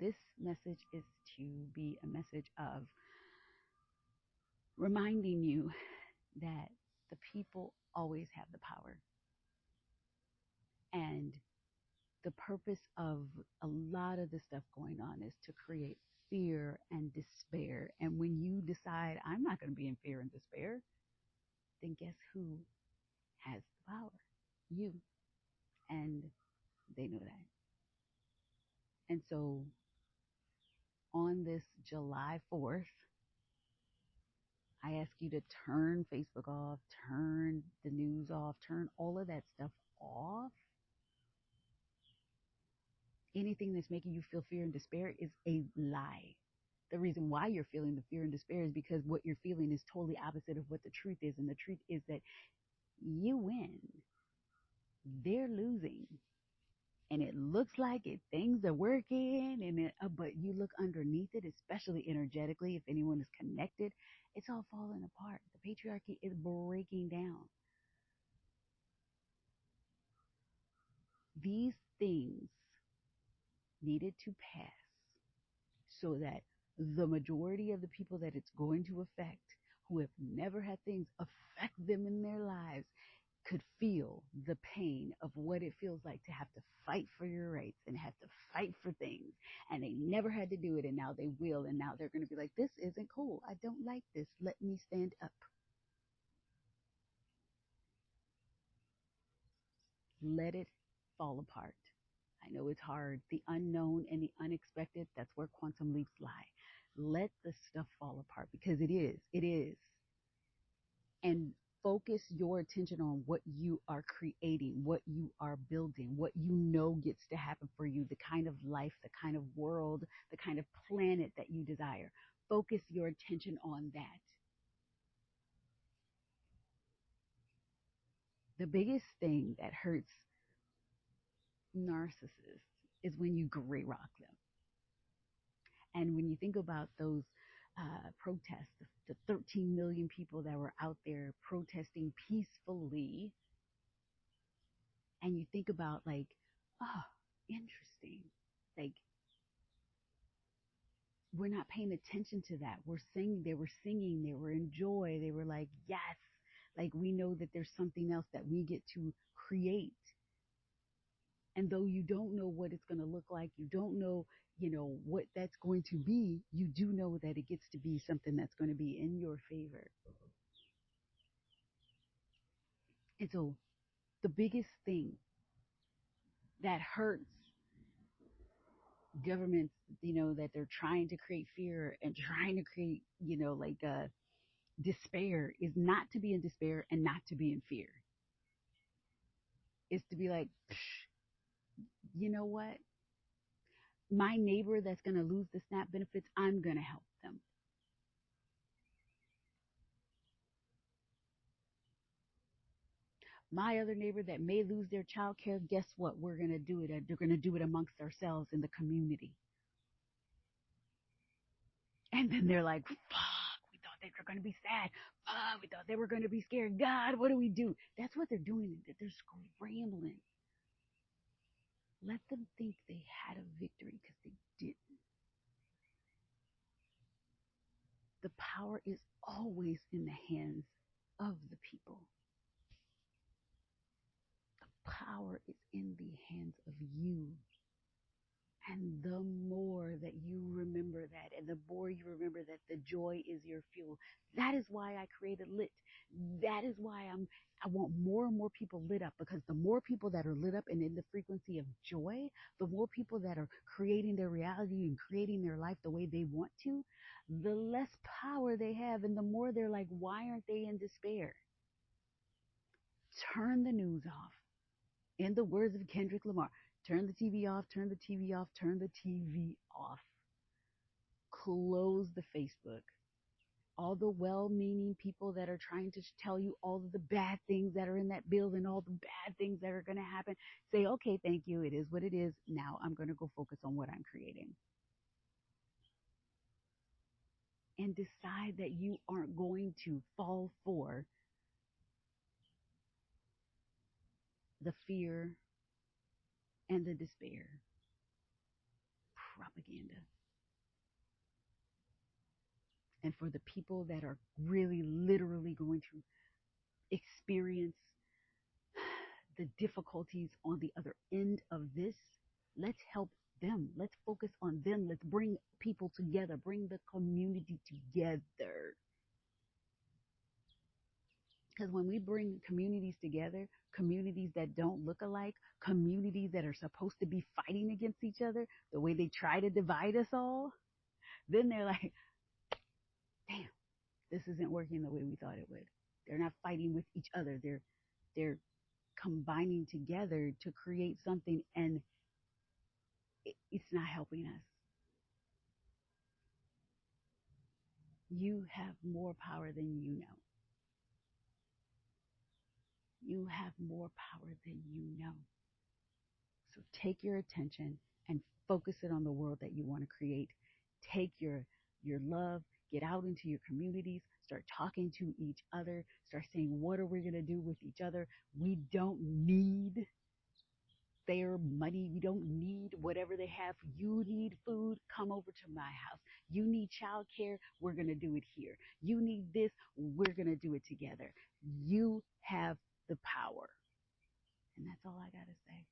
this message is to be a message of reminding you that the people always have the power. And the purpose of a lot of the stuff going on is to create fear and despair. And when you decide, I'm not going to be in fear and despair, then guess who has the power? You. And they know that. And so on this July 4th, I ask you to turn Facebook off, turn the news off, turn all of that stuff off. Anything that's making you feel fear and despair is a lie. The reason why you're feeling the fear and despair is because what you're feeling is totally opposite of what the truth is. And the truth is that you win. They're losing. And it looks like it, things are working, but you look underneath it, especially energetically, if anyone is connected, it's all falling apart. The patriarchy is breaking down. These things needed to pass so that the majority of the people that it's going to affect, who have never had things affect them in their lives, could feel the pain of what it feels like to have to fight for your rights and have to fight for things. And they never had to do it, and now they will. And now they're going to be like, this isn't cool. I don't like this. Let me stand up. Let it fall apart. I know it's hard. The unknown and the unexpected, that's where quantum leaps lie. Let the stuff fall apart, because it is. It is. And focus your attention on what you are creating, what you are building, what you know gets to happen for you, the kind of life, the kind of world, the kind of planet that you desire. Focus your attention on that. The biggest thing that hurts narcissists is when you gray rock them. And when you think about those protests, the 13 million people that were out there protesting peacefully, and you think about like, oh, interesting. Like, we're not paying attention to that. They were singing, they were in joy, they were like, yes, like we know that there's something else that we get to create. And though you don't know what it's going to look like, you don't know, what that's going to be, you do know that it gets to be something that's going to be in your favor. And so the biggest thing that hurts governments, that they're trying to create fear and trying to create, despair, is not to be in despair and not to be in fear. It's to be like, you know what? My neighbor that's going to lose the SNAP benefits, I'm going to help them. My other neighbor that may lose their child care, guess what? We're going to do it. They're going to do it amongst ourselves in the community. And then they're like, fuck, we thought they were going to be sad. We thought they were going to be scared. God, what do we do? That's what they're doing. They're scrambling. Let them think they had a victory, because they didn't. The power is always in the hands of the people. The power is in the hands of you. And the more that you remember that, and the more you remember that the joy is your fuel, that is why I created Lit. That is why I want more and more people lit up, because the more people that are lit up and in the frequency of joy, the more people that are creating their reality and creating their life the way they want to, the less power they have, and the more they're like, why aren't they in despair? Turn the news off. In the words of Kendrick Lamar, turn the TV off, turn the TV off, turn the TV off. Close the Facebook. All the well-meaning people that are trying to tell you all of the bad things that are in that bill and all the bad things that are going to happen, say, okay, thank you. It is what it is. Now I'm going to go focus on what I'm creating. And decide that you aren't going to fall for the fear and the despair. propaganda. And for the people that are really literally going to experience the difficulties on the other end of this, let's help them. Let's focus on them. Let's bring people together, bring the community together. Because when we bring communities together, communities that don't look alike, communities that are supposed to be fighting against each other, the way they try to divide us all, then they're like, damn, this isn't working the way we thought it would. They're not fighting with each other. They're combining together to create something, and it's not helping us. You have more power than you know. You have more power than you know. So take your attention and focus it on the world that you want to create. Take your love, get out into your communities, start talking to each other, start saying, what are we going to do with each other? We don't need their money. We don't need whatever they have. You need food, come over to my house. You need childcare, we're going to do it here. You need this, we're going to do it together. You have the power. And that's all I got to say.